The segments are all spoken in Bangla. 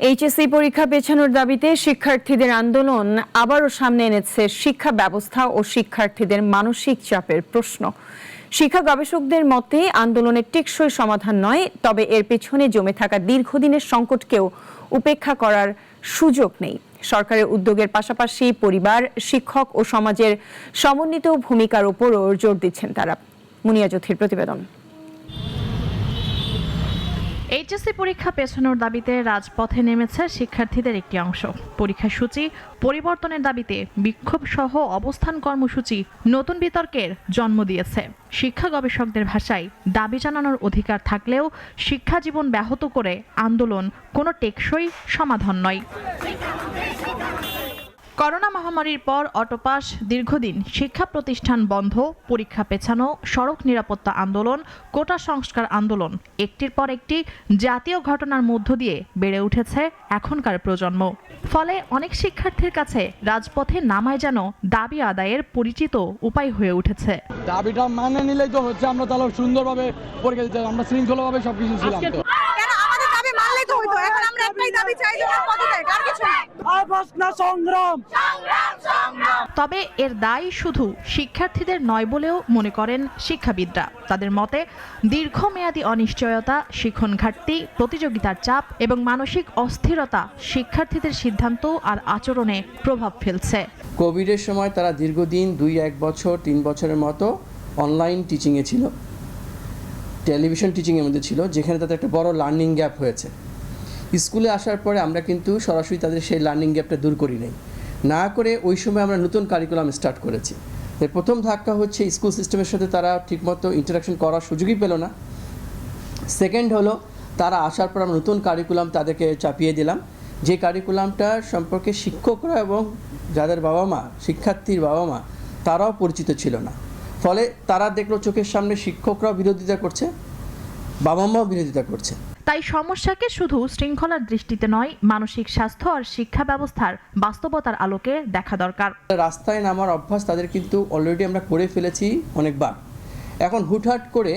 এইচএসসি পরীক্ষা পেছানোর দাবিতে শিক্ষার্থীদের আন্দোলন আবারও সামনে এনেছে শিক্ষা ব্যবস্থা ও শিক্ষার্থীদের মানসিক চাপের প্রশ্ন। শিক্ষা গবেষকদের মতে আন্দোলনের টেকসই সমাধান নয়, তবে এর পেছনে জমে থাকা দীর্ঘদিনের সংকটকেও উপেক্ষা করার সুযোগ নেই। সরকারের উদ্যোগের পাশাপাশি পরিবার, শিক্ষক ও সমাজের সমন্বিত ভূমিকার উপরও জোর দিচ্ছেন তারা। মুনিয়া জ্যোতির প্রতিবেদন। এইচএসসি পরীক্ষা পেছানোর দাবিতে রাজপথে নেমেছে শিক্ষার্থীদের একটি অংশ। পরীক্ষা সূচি পরিবর্তনের দাবিতে বিক্ষোভ সহ অবস্থান কর্মসূচি নতুন বিতর্কের জন্ম দিয়েছে। শিক্ষা গবেষকদের ভাষায়, দাবি জানানোর অধিকার থাকলেও শিক্ষা জীবন ব্যাহত করে আন্দোলন কোনো টেকসই সমাধান নয়। করোনা মহামারীর পর অটোপাস, দীর্ঘদিন শিক্ষা প্রতিষ্ঠান বন্ধ, পরীক্ষা পেছানো, সড়ক নিরাপত্তা আন্দোলন, কোটা সংস্কার আন্দোলন, একটির পর একটি জাতীয় ঘটনার মধ্য দিয়ে বেড়ে উঠেছে এখনকার প্রজন্ম। ফলে অনেক শিক্ষার্থীর কাছে রাজপথে নামায় যেন দাবি আদায়ের পরিচিত উপায় হয়ে উঠেছে। দাবিটা মানে নিলেই তো হচ্ছে, আমরা তাহলে সুন্দরভাবে পরীক্ষা দিতে, আমরা শৃঙ্খলাভাবে সবকিছু ছিলাম তো। তবে এর দায় শুধু শিক্ষার্থীদের নয় বলেও মনে করেন শিক্ষাবিদরা। তাদের মতে দীর্ঘমেয়াদী অনিশ্চয়তা, শিক্ষণ ঘাটতি, প্রতিযোগিতার চাপ এবং মানসিক অস্থিরতা শিক্ষার্থীদের সিদ্ধান্ত আর আচরণে প্রভাব ফেলছে। কোভিডের সময় তারা দীর্ঘদিন 2-1 বছর 3 বছরের মতো অনলাইন টিচিংয়ে ছিল, টেলিভিশন টিচিংয়ের মধ্যে ছিল, যেখানে তাদের একটা বড় লার্নিং গ্যাপ হয়েছে। স্কুলে আসার পরে আমরা কিন্তু সরাসরি তাদের সেই লার্নিং গ্যাপটা দূর করি নাই, না করে ওই সময় আমরা নতুন কারিকুলাম স্টার্ট করেছি। এর প্রথম ধাক্কা হচ্ছে স্কুল সিস্টেমের সাথে তারা ঠিকমতো ইন্টারাকশন করার সুযোগই পেল না। সেকেন্ড হলো, তারা আসার পর আমরা নতুন কারিকুলাম তাদেরকে চাপিয়ে দিলাম, যে কারিকুলামটা সম্পর্কে শিক্ষকরা এবং যাদের বাবা মা, শিক্ষার্থীর বাবা মা, তারাও পরিচিত ছিল না। ফলে তারা দেখলো চোখের সামনে শিক্ষকরাও বিরোধিতা করছে, বাবা মাও বিরোধিতা করছে। তাই সমস্যাকে শুধু শৃঙ্খলার দৃষ্টিতে নয়, মানসিক স্বাস্থ্য আর শিক্ষা ব্যবস্থার বাস্তবতার আলোকে দেখা দরকার। রাস্তায় নামার অভ্যাস তাদের কিন্তু অলরেডি আমরা করে ফেলেছি অনেকবার। এখন হুটহাট করে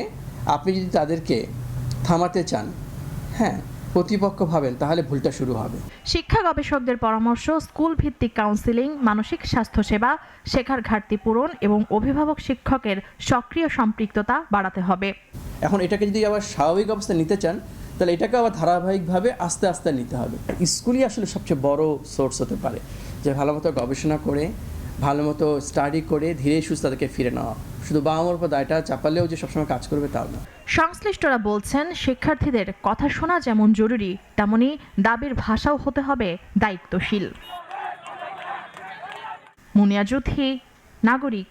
আপনি যদি তাদেরকে থামাতে চান, প্রতিপক্ষ ভাবেন, তাহলে ভুলটা শুরু হবে। শিক্ষা গবেষকদের পরামর্শ, স্কুল ভিত্তিক কাউন্সিলিং, মানসিক স্বাস্থ্য সেবা, শেখার ঘাটতি পূরণ এবং অভিভাবক শিক্ষকের সক্রিয় সম্পৃক্ততা বাড়াতে হবে। এখন এটাকে যদি আবার স্বাভাবিক অবস্থায় নিতে চান, তাহলে এটাকে আবার ধারাবাহিকভাবে আস্তে আস্তে নিতে হবে। স্কুলই আসলে সবচেয়ে বড় সোর্স হতে পারে, যে ভালো মতো গবেষণা করে, ভালো মতো স্টাডি করে ধীরে সুস্থ তাদেরকে ফিরে নেওয়া। শুধু বাবা মার উপর দায়টা চাপালেও যে সবসময় কাজ করবে তাও না। সংশ্লিষ্টরা বলছেন, শিক্ষার্থীদের কথা শোনা যেমন জরুরি, তেমনি দাবির ভাষাও হতে হবে দায়িত্বশীল। মুনিয়া জ্যোতি, নাগরিক।